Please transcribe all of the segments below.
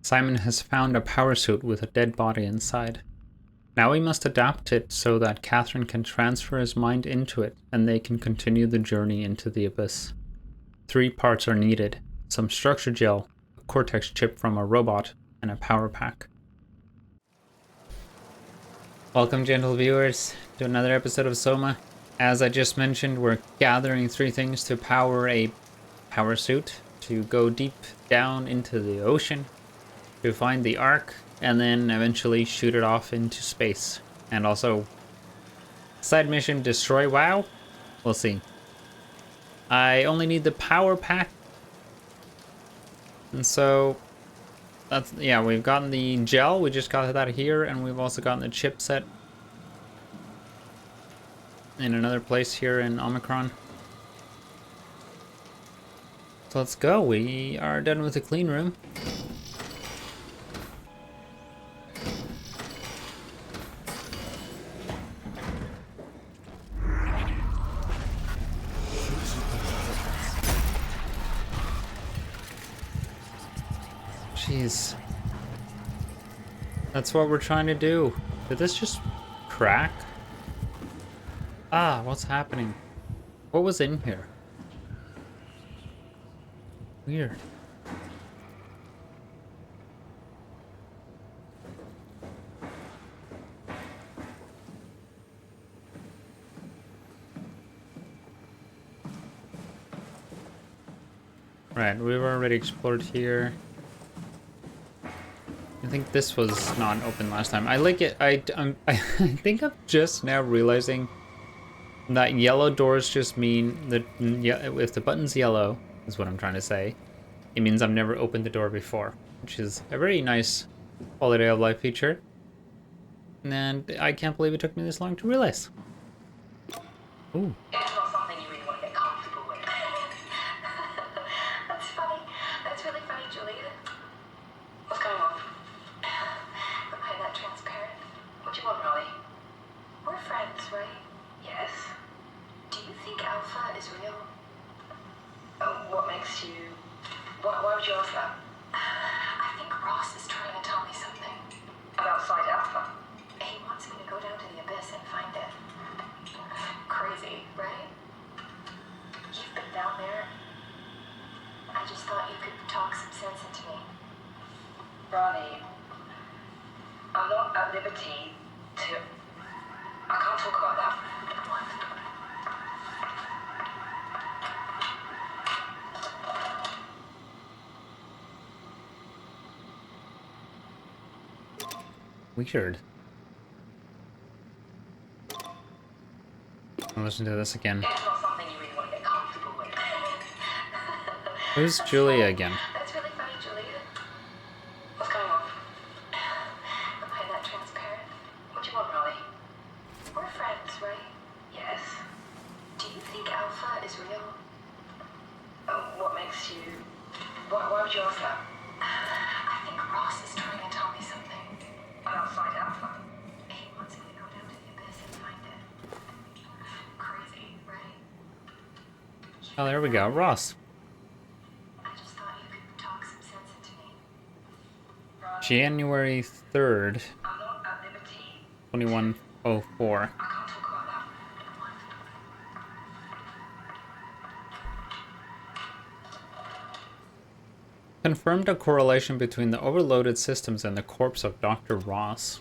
Simon has found a power suit with a dead body inside. Now he must adapt it so that Catherine can transfer his mind into it and they can continue the journey into the abyss. 3 parts are needed: some structure gel, a cortex chip from a robot, and a power pack. Welcome, gentle viewers, to another episode of Soma. As I just mentioned, we're gathering 3 things to power a power suit, to go deep down into the ocean, to find the Ark, and then eventually shoot it off into space. And also, side mission, destroy WoW? We'll see. I only need the power pack. And so, that's, yeah, we've gotten the gel, we just got that here, and we've also gotten the chipset in another place here in Omicron. So let's go, we are done with the clean room. Jeez. That's what we're trying to do. Did this just crack? Ah, what's happening? What was in here? Weird. Right, we've already explored here. I think this was not open last time. I like it. I think I'm just now realizing that yellow doors just mean that if the button's yellow, is what I'm trying to say, it means I've never opened the door before, which is a very nice quality of life feature. And I can't believe it took me this long to realize. Ooh. It's not something you really want to get comfortable with. That's funny. That's really funny, Julia. What's going on? Behind that transparent. What do you want, Raleigh? We're friends, right? Yes. Do you think Alpha is real? What makes you... Why would you ask that? I think Ross is trying to tell me something. About Site Alpha? He wants me to go down to the abyss and find it. Crazy, right? You've been down there. I just thought you could talk some sense into me. Ronnie, I'm not at liberty to... I can't talk about that. Weird. I'll listen to this again. It's not something you really want to get comfortable with. Who's Julia again? That's really funny, Julia. What's going on? Behind that transparent. What do you want, Raleigh? We're friends, right? Yes. Do you think Alpha is real? What makes you... Why would you ask that? I think Ross is trying to tell me something. About Site Alpha? He wants me to go down to the abyss and find it. Crazy, right? Oh, there we go, Ross. I just thought you could talk some sense into me. January 3rd, I'm not at liberty. 2104. I can't talk about that. Confirmed a correlation between the overloaded systems and the corpse of Dr. Ross.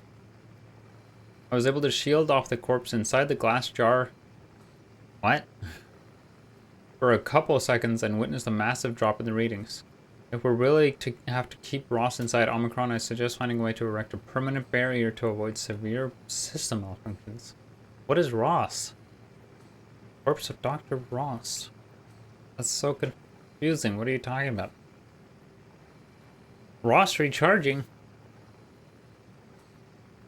I was able to shield off the corpse inside the glass jar. What? For a couple of seconds and witnessed a massive drop in the readings. If we're really to have to keep Ross inside Omicron, I suggest finding a way to erect a permanent barrier to avoid severe system malfunctions. What is Ross? Corpse of Dr. Ross. That's so confusing. What are you talking about? Ross recharging.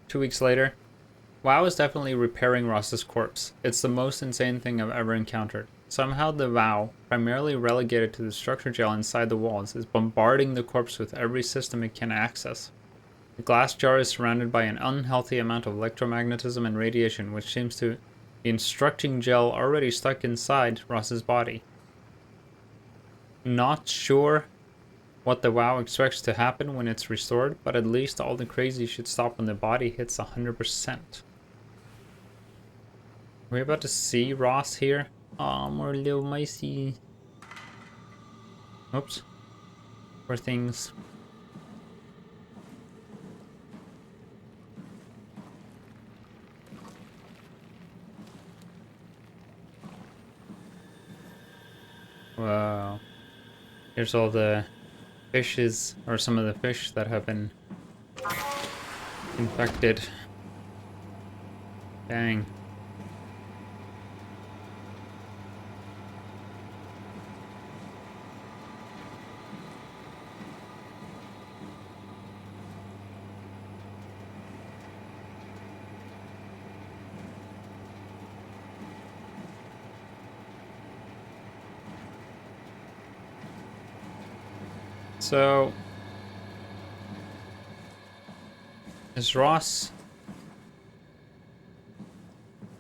2 weeks later. WoW is definitely repairing Ross's corpse. It's the most insane thing I've ever encountered. Somehow the WoW, primarily relegated to the structure gel inside the walls, is bombarding the corpse with every system it can access. The glass jar is surrounded by an unhealthy amount of electromagnetism and radiation, which seems to be instructing gel already stuck inside Ross's body. Not sure what the WoW expects to happen when it's restored, but at least all the crazy should stop when the body hits 100%. Are we about to see Ross here? Aw, more little micey. Oops. Poor things. Wow. Here's all the fishes, or some of the fish that have been infected. Dang. So, is Ross,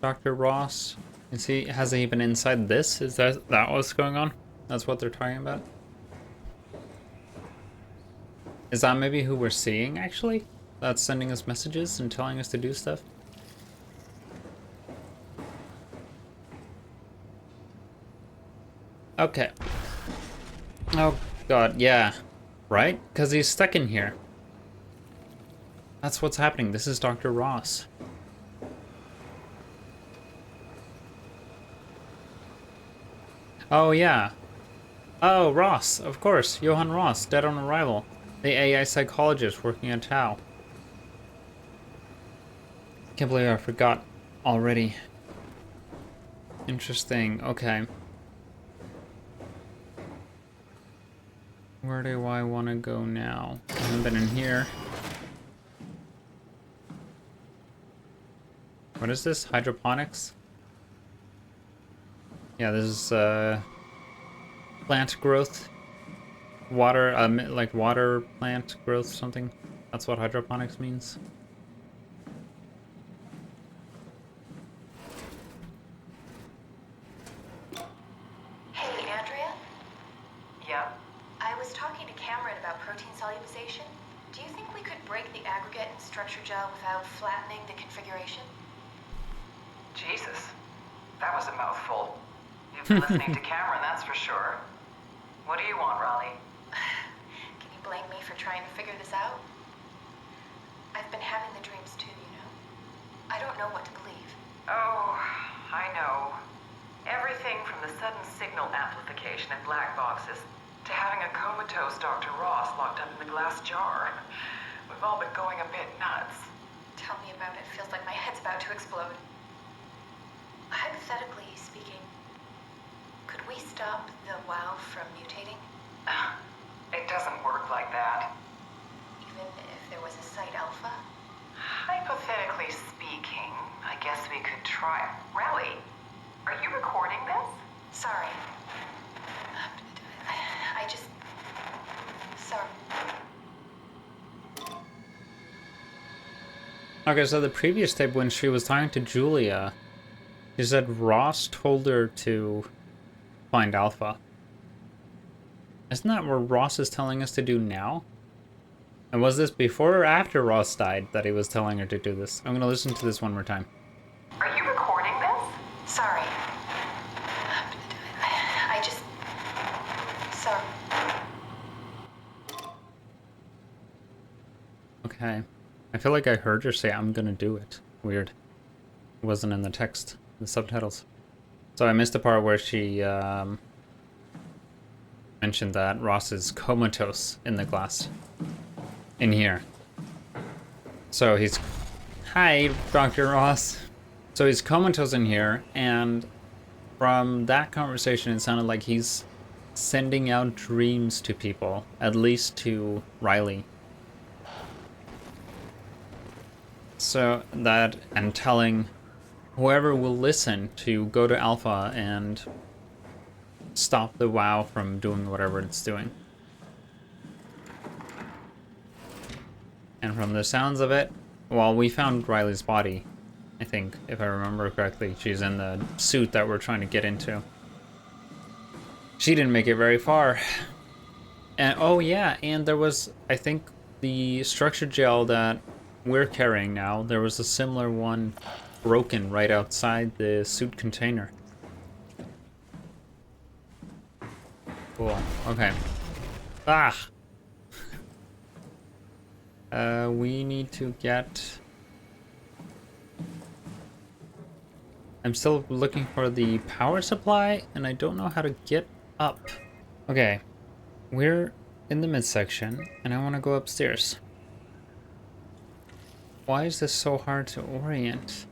Dr. Ross, has he been inside this? Is that what's going on? That's what they're talking about? Is that maybe who we're seeing, actually? That's sending us messages and telling us to do stuff? Okay. Oh, God, yeah. Right? Because he's stuck in here. That's what's happening. This is Dr. Ross. Oh, yeah. Oh, Ross. Of course. Johann Ross, dead on arrival. The AI psychologist working at Tau. Can't believe I forgot already. Interesting. Okay. Where do I want to go now? I haven't been in here. What is this? Hydroponics? Yeah, this is plant growth. Water, like water plant growth, something. That's what hydroponics means. Hey, Andrea? Yeah? I was talking to Cameron about protein solubilization. Do you think we could break the aggregate and structure gel without flattening the configuration? Jesus. That was a mouthful. You've been listening to Cameron, that's for sure. What do you want, Raleigh? Can you blame me for trying to figure this out? I've been having the dreams too, you know. I don't know what to believe. Oh, I know. Everything from the sudden signal amplification in black boxes to having a comatose Dr. Ross locked up in the glass jar. We've all been going a bit nuts. Tell me about it. Feels like my head's about to explode. Hypothetically speaking, could we stop the WoW from mutating? It doesn't work like that. Even if there was a site alpha? Hypothetically speaking, I guess we could try. Raleigh, are you recording this? Sorry. I just... Sorry. Okay, so the previous tape when she was talking to Julia, she said Ross told her to find Alpha. Isn't that what Ross is telling us to do now? And was this before or after Ross died that he was telling her to do this? I'm gonna listen to this one more time. Are you recording this? Sorry. I just... Sorry. Okay. I feel like I heard her say, I'm gonna do it. Weird. It wasn't in the text, the subtitles. So I missed the part where she mentioned that Ross is comatose in the glass. In here. So he's... Hi, Dr. Ross. So he's comatose in here, and from that conversation it sounded like he's sending out dreams to people, at least to Riley. So that, and telling whoever will listen to go to Alpha and stop the WoW from doing whatever it's doing. And from the sounds of it, well, we found Riley's body, I think, if I remember correctly. She's in the suit that we're trying to get into. She didn't make it very far. And oh yeah, and there was, I think, the structure gel that we're carrying now. There was a similar one broken right outside the suit container. Cool. Okay. Ah. We need to get. I'm still looking for the power supply, and I don't know how to get up. Okay, we're in the midsection, and I want to go upstairs. Why is this so hard to orient?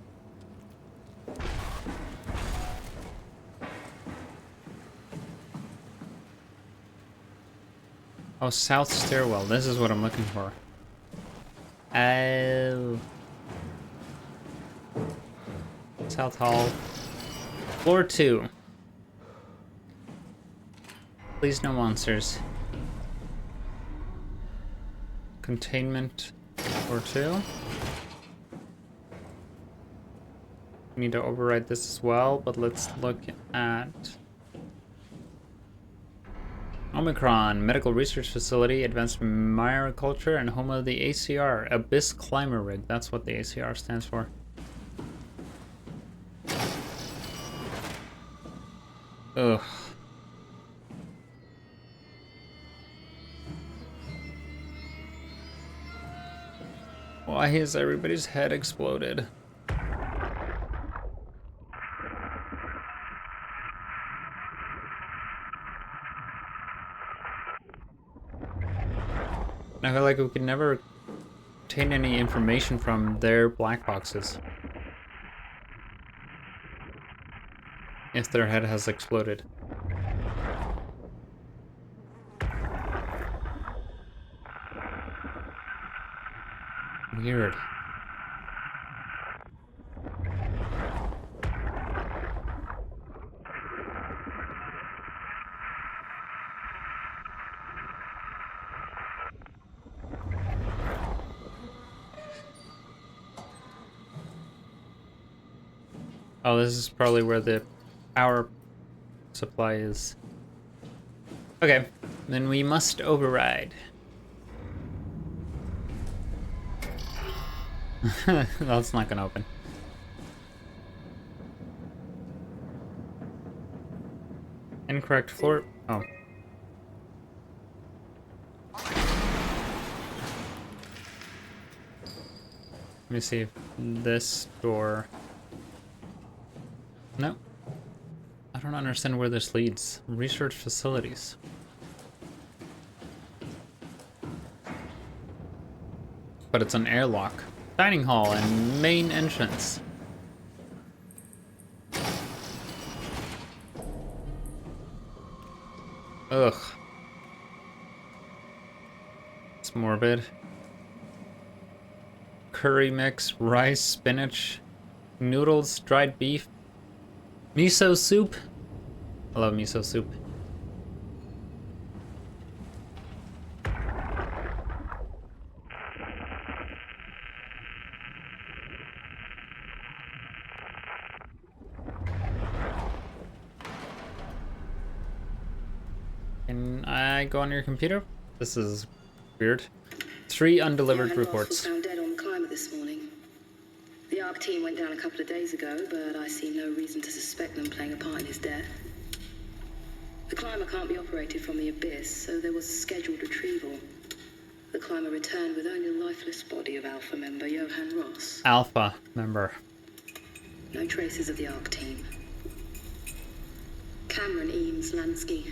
Oh, south stairwell. This is what I'm looking for. Oh. South hall. Floor 2. Please no monsters. Containment. Floor 2. We need to override this as well, but let's look at Omicron, Medical Research Facility, Advanced Myriculture, and home of the ACR, Abyss Climber Rig. That's what the ACR stands for. Ugh. Why has everybody's head exploded? I feel like we could never obtain any information from their black boxes if their head has exploded. Weird. Oh, this is probably where the power supply is. Okay, then we must override. That's not gonna open. Incorrect floor. Oh. Let me see if this door. No. I don't understand where this leads. Research facilities. But it's an airlock. Dining hall and main entrance. Ugh. It's morbid. Curry mix, rice, spinach, noodles, dried beef, miso soup. I love miso soup. Can I go on your computer? This is weird. 3 undelivered Johan reports. Ross was found dead on the climber this morning. The ARC team went down a couple of days ago, but I see no reason to suspect them playing a part in his death. The climber can't be operated from the abyss, so there was a scheduled retrieval. The climber returned with only the lifeless body of Alpha member Johan Ross. Alpha member. No traces of the ARC team. Cameron, Eames, Lansky,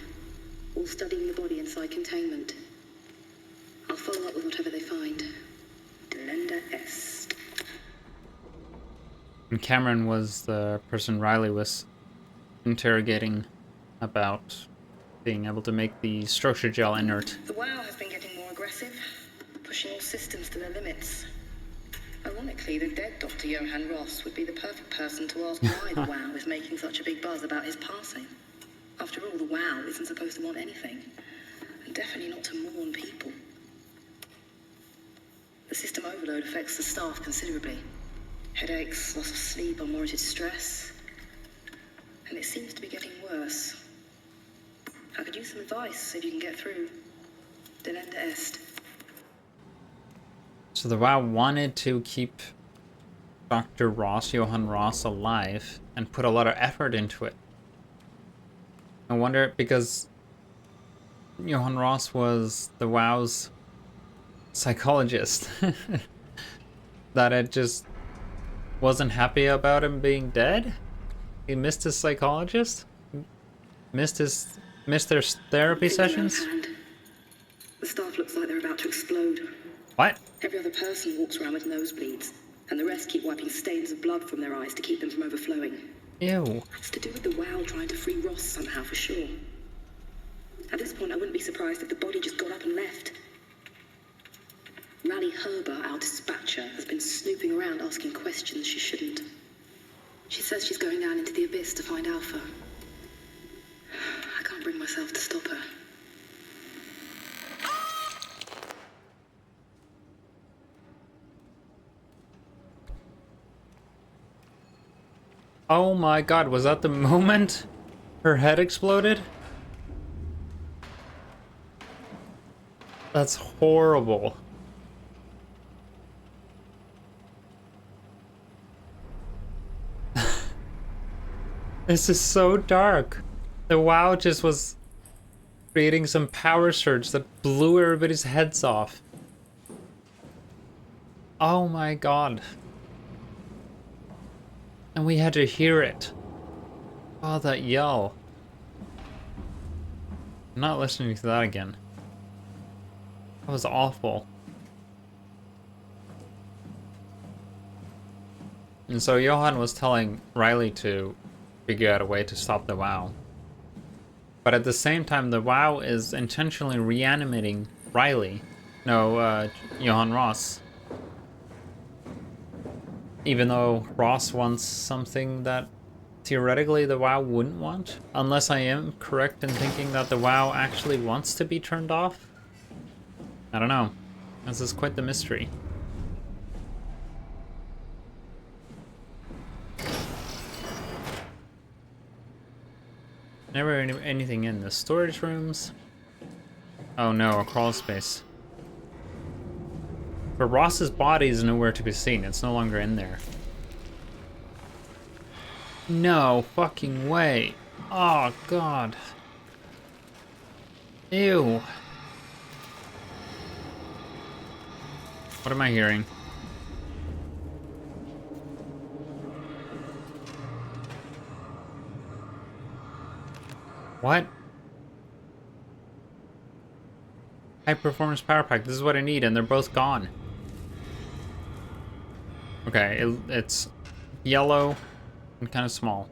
all studying the body inside containment. I'll follow up with whatever they find. Delenda S. And Cameron was the person Riley was interrogating about being able to make the structure gel inert. The WoW has been getting more aggressive, pushing all systems to their limits. Ironically, the dead Dr. Johan Ross would be the perfect person to ask why the WoW is making such a big buzz about his passing. After all, the WoW isn't supposed to want anything, and definitely not to mourn people. The system overload affects the staff considerably. Headaches, loss of sleep, unwarranted stress. And it seems to be getting worse. I could use some advice if you can get through. Delenda est. So the WoW wanted to keep Dr. Ross, Johann Ross, alive and put a lot of effort into it. I wonder, because Johann Ross was the WoW's psychologist, that it just wasn't happy about him being dead? He missed his psychologist? Missed their therapy sessions? The staff looks like they're about to explode. What? Every other person walks around with nosebleeds, and the rest keep wiping stains of blood from their eyes to keep them from overflowing. Ew. It's to do with the WoW trying to free Ross somehow, for sure. At this point, I wouldn't be surprised if the body just got up and left. Rally Herber, our dispatcher, has been snooping around asking questions she shouldn't. She says she's going down into the abyss to find Alpha. I can't bring myself to stop her. Oh my god, was that the moment her head exploded? That's horrible. This is so dark. The WoW just was creating some power surge that blew everybody's heads off. Oh my god. And we had to hear it. Oh, that yell. I'm not listening to that again. That was awful. And so Johan was telling Riley to figure out a way to stop the WoW. But at the same time, the WoW is intentionally reanimating Riley. No, Johan Ross. Even though Ross wants something that theoretically the WoW wouldn't want. Unless I am correct in thinking that the WoW actually wants to be turned off. I don't know. This is quite the mystery. Never anything in the storage rooms. Oh no, a crawl space. But Ross's body is nowhere to be seen. It's no longer in there. No fucking way. Oh god. Ew. What am I hearing? What? High performance power pack. This is what I need, and they're both gone. Okay, it's yellow and kind of small.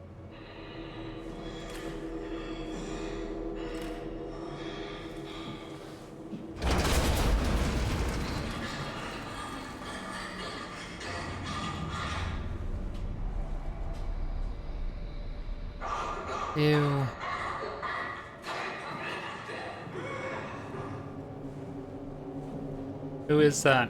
Ew. Who is that?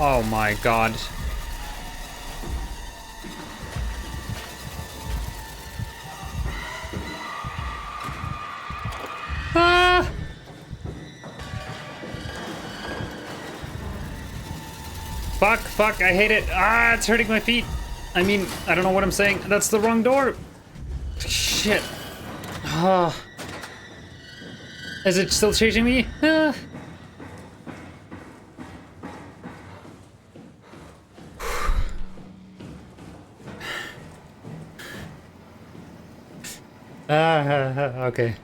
Oh my god. Ah! Fuck, I hate it. Ah, it's hurting my feet. I mean, I don't know what I'm saying. That's the wrong door. Shit. Ah. Is it still chasing me? Ah. Okay.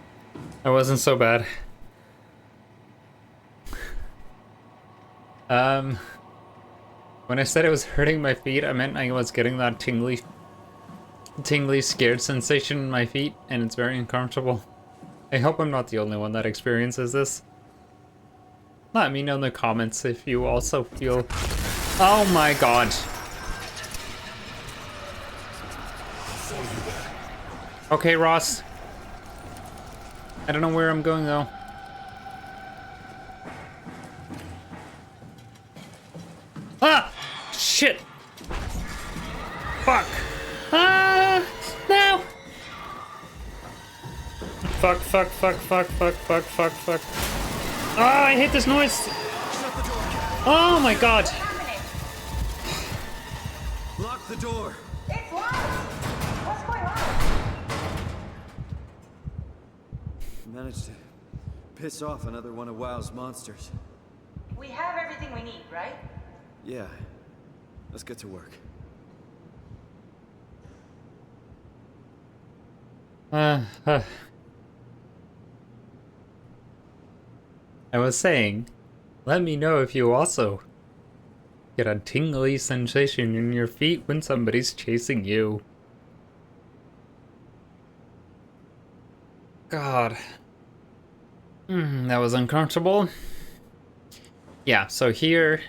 That wasn't so bad. When I said it was hurting my feet, I meant I was getting that tingly, scared sensation in my feet, and it's very uncomfortable. I hope I'm not the only one that experiences this. Let me know in the comments if you also feel... Oh my god. Okay, Ross. I don't know where I'm going though. Ah! Shit! Fuck! Ah! No! Fuck, fuck, fuck, fuck, fuck, fuck, fuck, fuck. Ah, I hate this noise! Oh my god! Lock the door. It's locked! What's going on? Managed to piss off another one of WoW's monsters. We have everything we need, right? Yeah. Let's get to work. I was saying, let me know if you also get a tingly sensation in your feet when somebody's chasing you. God. That was uncomfortable. Yeah, so here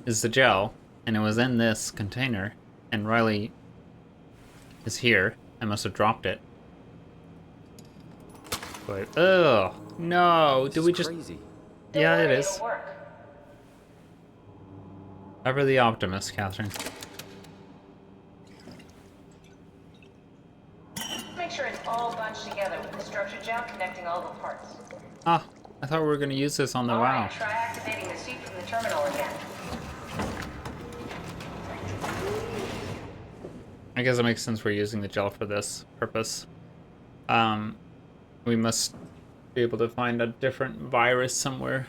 is the gel, and it was in this container, and Riley is here. I must have dropped it. But, ugh, no, did we just... Crazy. Yeah, Don't it worry, is. it'll work. Ever the optimist, Catherine. Make sure it's all bunched together with the structure gel connecting all the parts. Ah, I thought we were gonna use this on the WoW. Alright, try activating the suit from the terminal again. I guess it makes sense we're using the gel for this purpose. We must be able to find a different virus somewhere.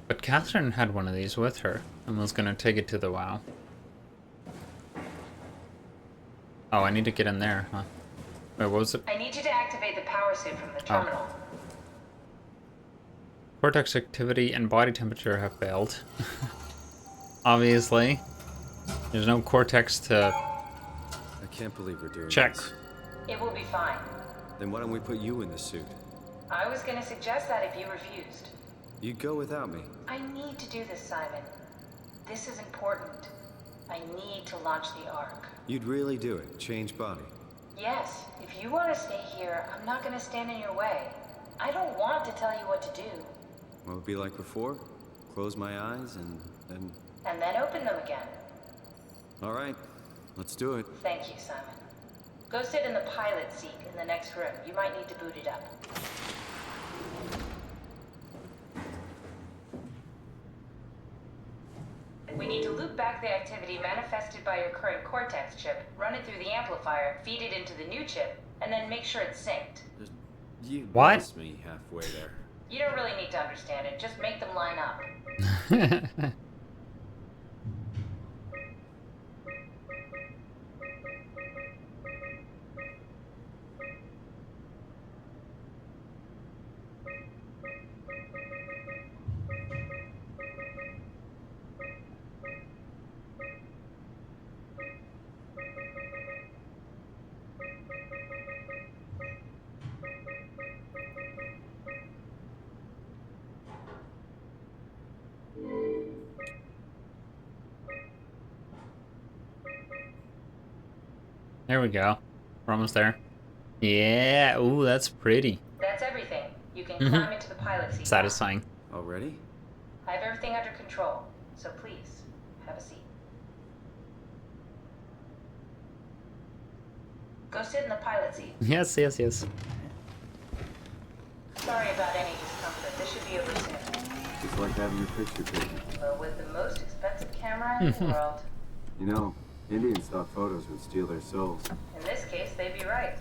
But Catherine had one of these with her and was gonna take it to the WoW. Oh, I need to get in there, huh? Wait, what was it? I need you to activate the power suit from the terminal. Cortex activity and body temperature have failed. Obviously. There's no cortex to I can't believe we're doing check. this. It will be fine. Then why don't we put you in the suit? I was gonna suggest that if you refused. You'd go without me. I need to do this, Simon. This is important. I need to launch the Ark. You'd really do it. Change body. Yes, if you want to stay here, I'm not gonna stand in your way. I don't want to tell you what to do. What would it be like before? Close my eyes and then... And then open them again. All right. Let's do it. Thank you, Simon. Go sit in the pilot seat in the next room. You might need to boot it up. We need to loop back the activity manifested by your current Cortex chip, run it through the amplifier, feed it into the new chip, and then make sure it's synced. You What? lost me halfway there. You don't really need to understand it, just make them line up. There we go. We're almost there. Yeah, ooh, that's pretty. That's everything. You can climb into the pilot seat. now. Satisfying. Already? I have everything under control, so please, have a seat. Go sit in the pilot seat. Yes, yes, yes. Sorry about any discomfort. This should be over soon. It's like having your picture taken. But with the most expensive camera in the world, You know, Indians thought photos would steal their souls. in this case, they'd be right.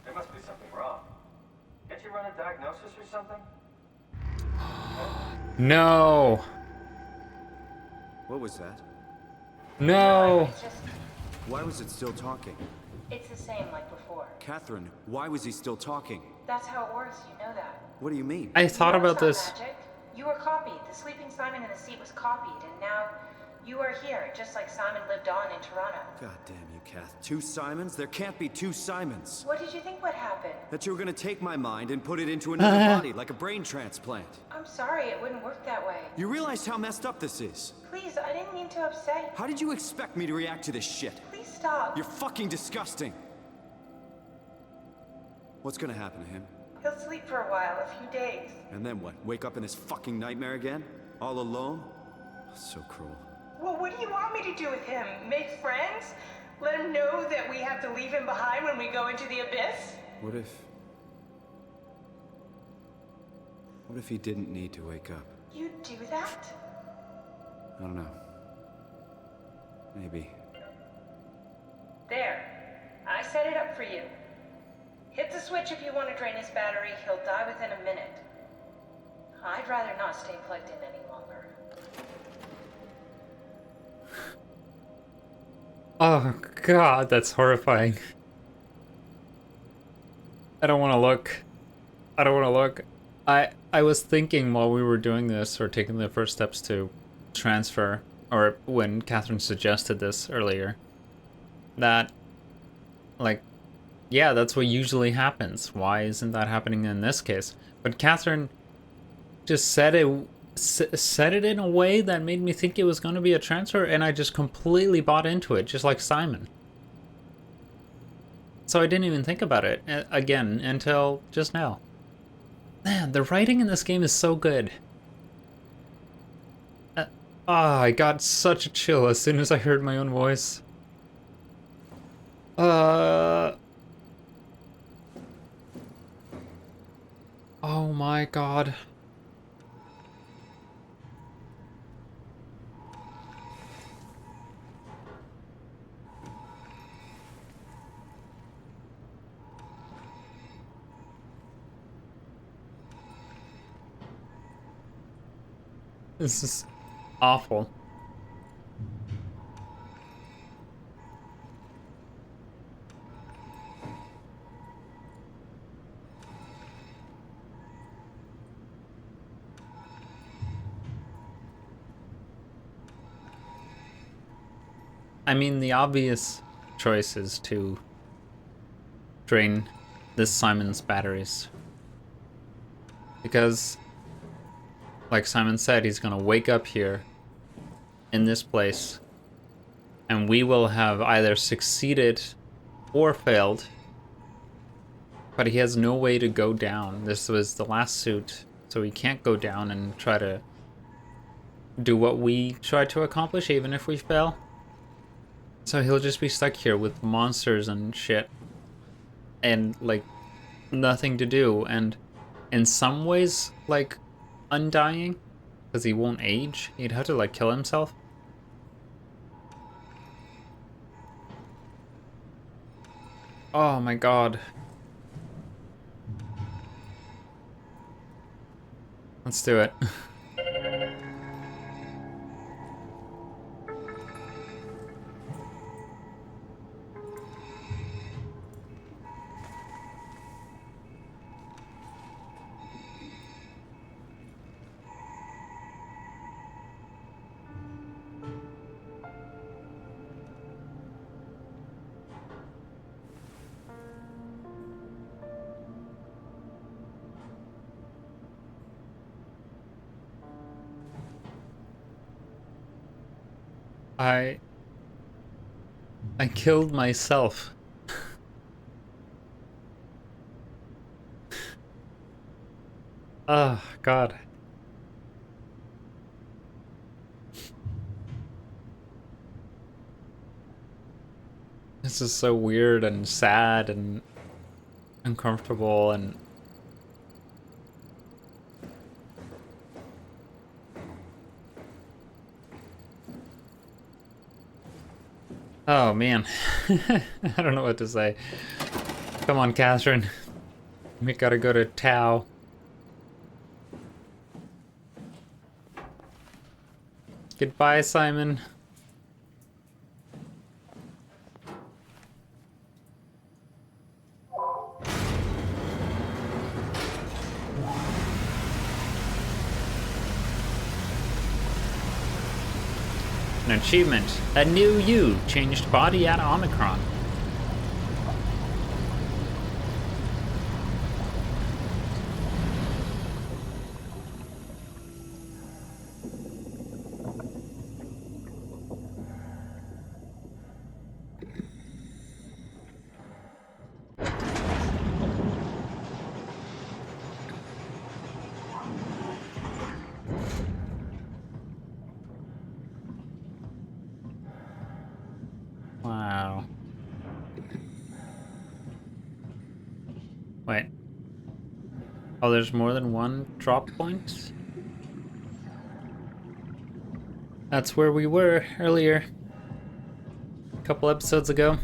There must be something wrong. Can't you run a diagnosis or something? No. What was that? No. It's just, Why was it still talking? it's the same like before. Catherine, why was he still talking? That's how it works, you know that. What do you mean? I thought No, about it's this. not magic. You were copied. The sleeping Simon in the seat was copied, and now You are here, just like Simon lived on in Toronto. God damn you, Kath. 2 Simons? There can't be 2 Simons. What did you think would happen? That you were gonna take my mind and put it into another body, like a brain transplant. I'm sorry, it wouldn't work that way. You realize how messed up this is? Please, I didn't mean to upset. How did you expect me to react to this shit? Please stop. You're fucking disgusting. What's gonna happen to him? He'll sleep for a while, a few days. And then what? Wake up in this fucking nightmare again? All alone? So cruel. Well, what do you want me to do with him? Make friends? Let him know that we have to leave him behind when we go into the abyss? What if he didn't need to wake up? You'd do that? I don't know. Maybe. There. I set it up for you. Hit the switch if you want to drain his battery. He'll die within a minute. I'd rather not stay plugged in any longer. Oh god, that's horrifying. I don't want to look. I don't want to look. I was thinking while we were doing this, or taking the first steps to transfer, or when Catherine suggested this earlier, that, like, yeah, that's what usually happens. Why isn't that happening in this case? But Catherine just said it in a way that made me think it was going to be a transfer, and I just completely bought into it, just like Simon. So I didn't even think about it again until just now. Man, the writing in this game is so good. I got such a chill as soon as I heard my own voice. Oh my god. This is awful. I mean, the obvious choice is to drain this Simon's batteries. Because, like Simon said, he's gonna wake up here in this place, and we will have either succeeded or failed, but he has no way to go down. This was the last suit, so he can't go down and try to do what we tried to accomplish, even if we fail. So he'll just be stuck here with monsters and shit, and like nothing to do, and in some ways like undying, because he won't age. He'd have to like kill himself. Oh my god. Let's do it. I killed myself. Oh, God. This is so weird and sad and uncomfortable and... Oh, man. I don't know what to say. Come on, Catherine. We gotta go to Tao. Goodbye, Simon. An achievement. A new you. Changed body at Omicron. Wow. Wait. Oh, there's more than one drop point? That's where we were earlier. A couple episodes ago.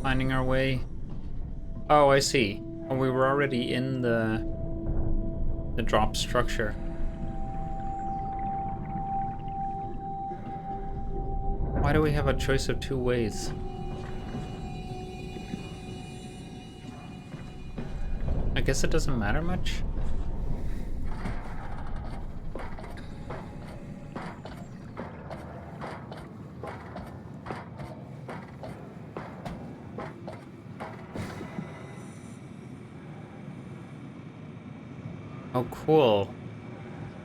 Finding our way. Oh, I see. Oh, we were already in the drop structure. Why do we have a choice of two ways? I guess it doesn't matter much. Oh, cool.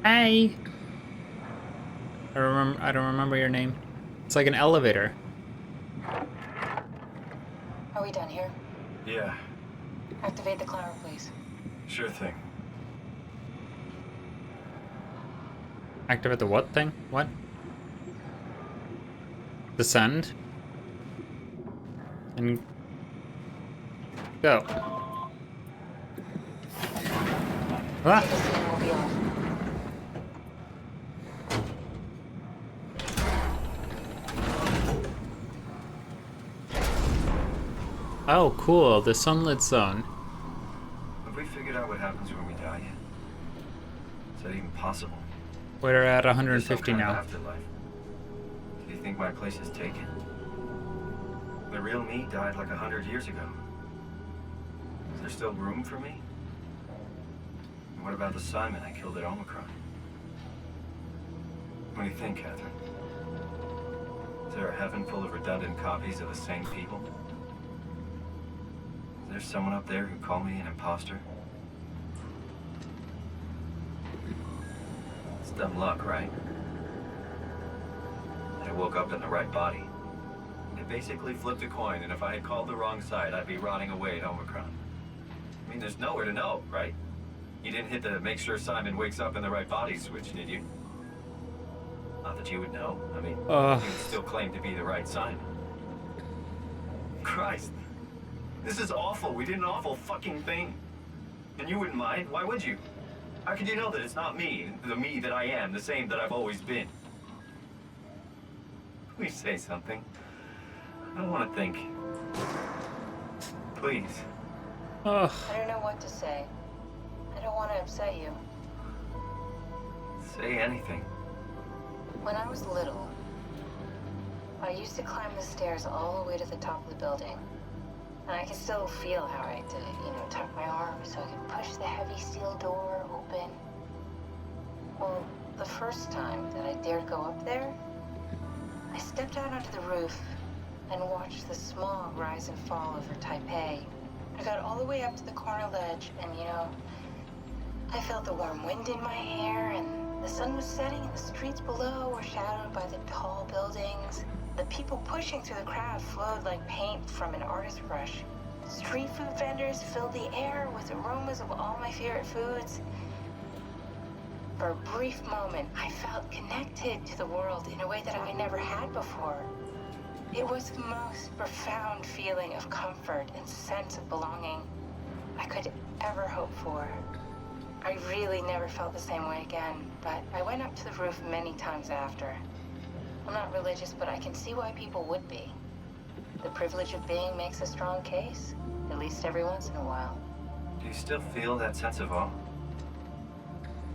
Hey! I don't remember your name. It's like an elevator. Are we done here? Yeah, Activate the climber, please. sure thing. Activate the what thing? What? Descend. And go. Ah! Take a seat and we'll be off. Oh, cool. The sunlit zone. Have we figured out what happens when we die yet? Is that even possible? We're at Is there 150 some kind of now. afterlife? Do you think my place is taken? The real me died like 100 years ago. Is there still room for me? And what about the Simon I killed at Omicron? What do you think, Catherine? Is there a heaven full of redundant copies of the same people? Is there someone up there who called me an imposter? It's dumb luck, right? I woke up in the right body. I basically flipped a coin, and if I had called the wrong side, I'd be rotting away at Omicron. I mean, there's nowhere to know, right? You didn't hit the make sure Simon wakes up in the right body switch, did you? Not that you would know. I mean, you would still claim to be the right Simon. Christ. This is awful. We did an awful fucking thing. And you wouldn't mind? Why would you? How could you know that it's not me, the me that I am, the same that I've always been? Please say something. I don't want to think. Please. Ugh. I don't know what to say. I don't want to upset you. Say anything. When I was little, I used to climb the stairs all the way to the top of the building. And I can still feel how I had to, tuck my arms so I could push the heavy steel door open. Well, the first time that I dared go up there, I stepped out onto the roof and watched the smog rise and fall over Taipei. I got all the way up to the corner ledge and, I felt the warm wind in my hair and the sun was setting and the streets below were shadowed by the tall buildings. The people pushing through the crowd flowed like paint from an artist's brush. Street food vendors filled the air with aromas of all my favorite foods. For a brief moment, I felt connected to the world in a way that I never had before. It was the most profound feeling of comfort and sense of belonging I could ever hope for. I really never felt the same way again, but I went up to the roof many times after. I'm not religious, but I can see why people would be. The privilege of being makes a strong case, at least every once in a while. Do you still feel that sense of awe?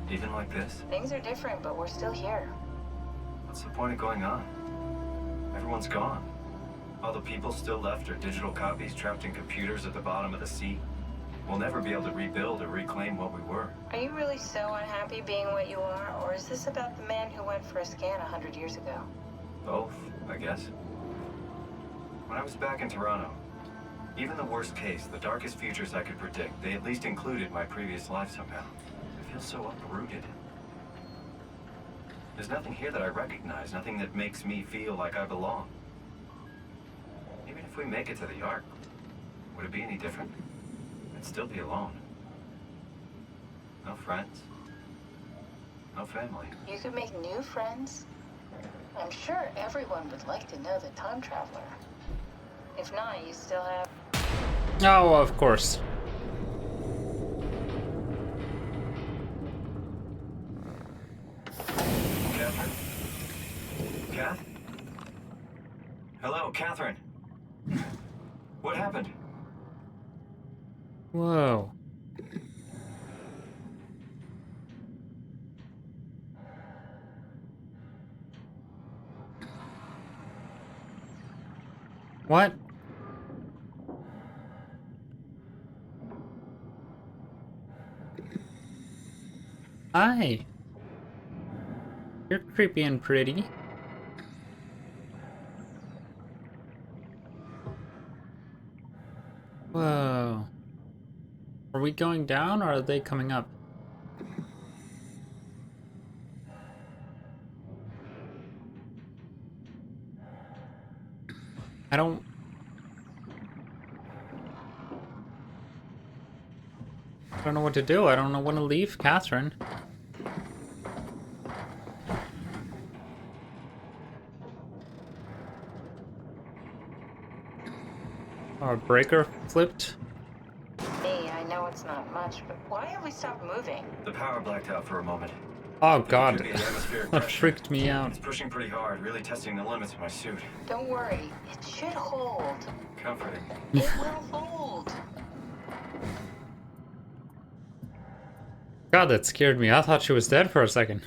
Even like this? Things are different, but we're still here. What's the point of going on? Everyone's gone. All the people still left are digital copies trapped in computers at the bottom of the sea. We'll never be able to rebuild or reclaim what we were. Are you really so unhappy being what you are, or is this about the man who went for a scan 100 years ago? Both, I guess. When I was back in Toronto, even the worst case, the darkest futures I could predict, they at least included my previous life somehow. I feel so uprooted. There's nothing here that I recognize, nothing that makes me feel like I belong. Even if we make it to the Ark, would it be any different? I'd still be alone. No friends. No family. You could make new friends. I'm sure everyone would like to know the time traveler. If not, you still have... Oh, of course. Catherine? Kath? Hello, Catherine. What happened? Whoa. What? Hi. You're creepy and pretty. Whoa. Are we going down or are they coming up? I don't know what to do. I don't want to leave Catherine. Our breaker flipped. Hey, I know it's not much, but why have we stopped moving? The power blacked out for a moment. Oh It god, could be atmospheric that pressure. freaked me out. It's pushing pretty hard, really testing the limits of my suit. Don't worry, it should hold. Comforting. It will hold. God, that scared me. I thought she was dead for a second.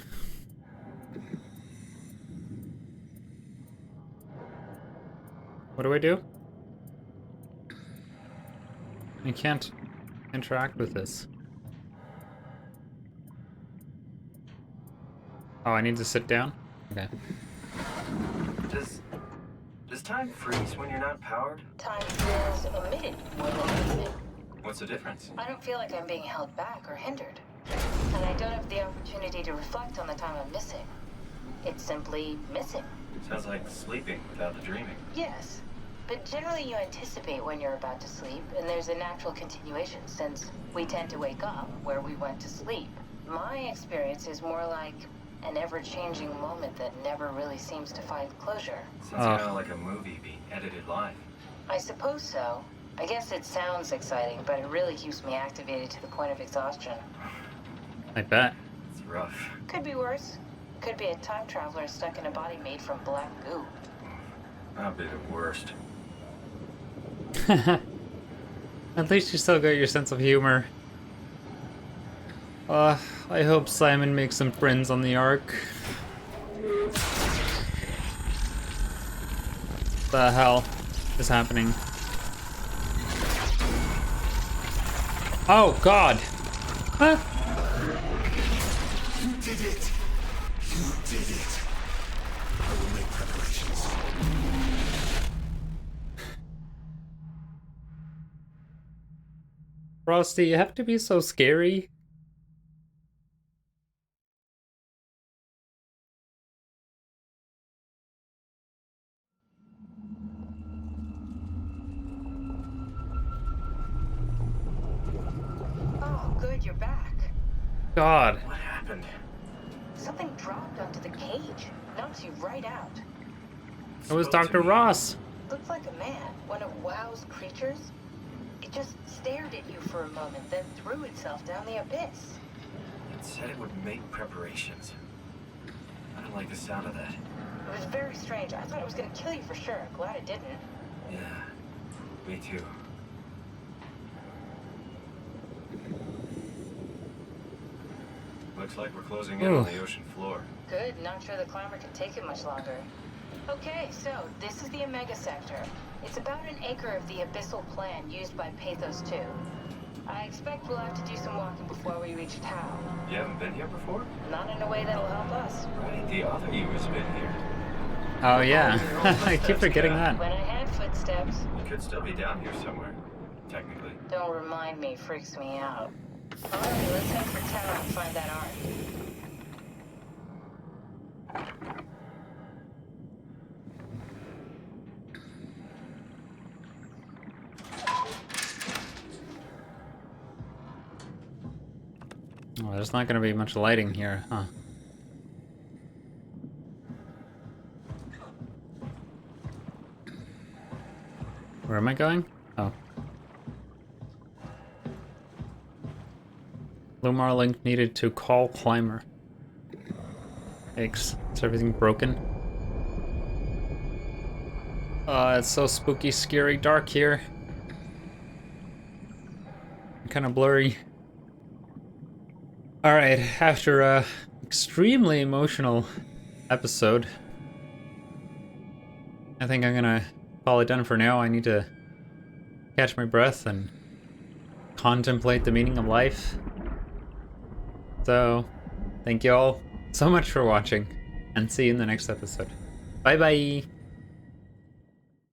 What do I do? I can't interact with this. Oh, I need to sit down? Okay. Does time freeze when you're not powered? Time feels omitted more than movement. What's the difference? I don't feel like I'm being held back or hindered. And I don't have the opportunity to reflect on the time I'm missing. It's simply missing. Sounds like sleeping without the dreaming. Yes. But generally you anticipate when you're about to sleep, and there's a natural continuation since we tend to wake up where we went to sleep. My experience is more like an ever-changing moment that never really seems to find closure. Sounds kind of like a movie being edited live. I suppose so. I guess it sounds exciting, but it really keeps me activated to the point of exhaustion. I bet. It's rough. Could be worse. Could be a time traveler stuck in a body made from black goo. That'd be the worst. At least you still got your sense of humor. I hope Simon makes some friends on the Ark. The hell is happening? Oh god! Huh? You did it! You did it! I will make preparations. Frosty, you have to be so scary. Oh, good, you're back. God. What happened? Something dropped onto the cage. Knocks you right out. It was Spoke to Dr. me. Ross. Looked like a man, one of WoW's creatures. It just stared at you for a moment, then threw itself down the abyss. It said it would make preparations. I don't like the sound of that. It was very strange. I thought it was gonna kill you for sure. Glad it didn't. Yeah, me too. Looks like we're closing in on the ocean floor. Good, not sure the climber can take it much longer. Okay, so this is the Omega Sector. It's about an acre of the abyssal plan used by Pathos 2. I expect we'll have to do some walking before we reach town. You haven't been here before? Not in a way that'll help us. Right, the other you has been here. Oh yeah, I keep forgetting that. When I had footsteps. You could still be down here somewhere, technically. Don't remind me, freaks me out. Alright, let's head for town and find that art. Oh, there's not going to be much lighting here, huh? Where am I going? Oh. Lumar link needed to call climber. Thanks. Is everything broken? It's so spooky, scary, dark here. Kind of blurry. Alright, after a extremely emotional episode, I think I'm gonna call it done for now. I need to catch my breath and contemplate the meaning of life. So, thank you all so much for watching, and see you in the next episode. Bye bye!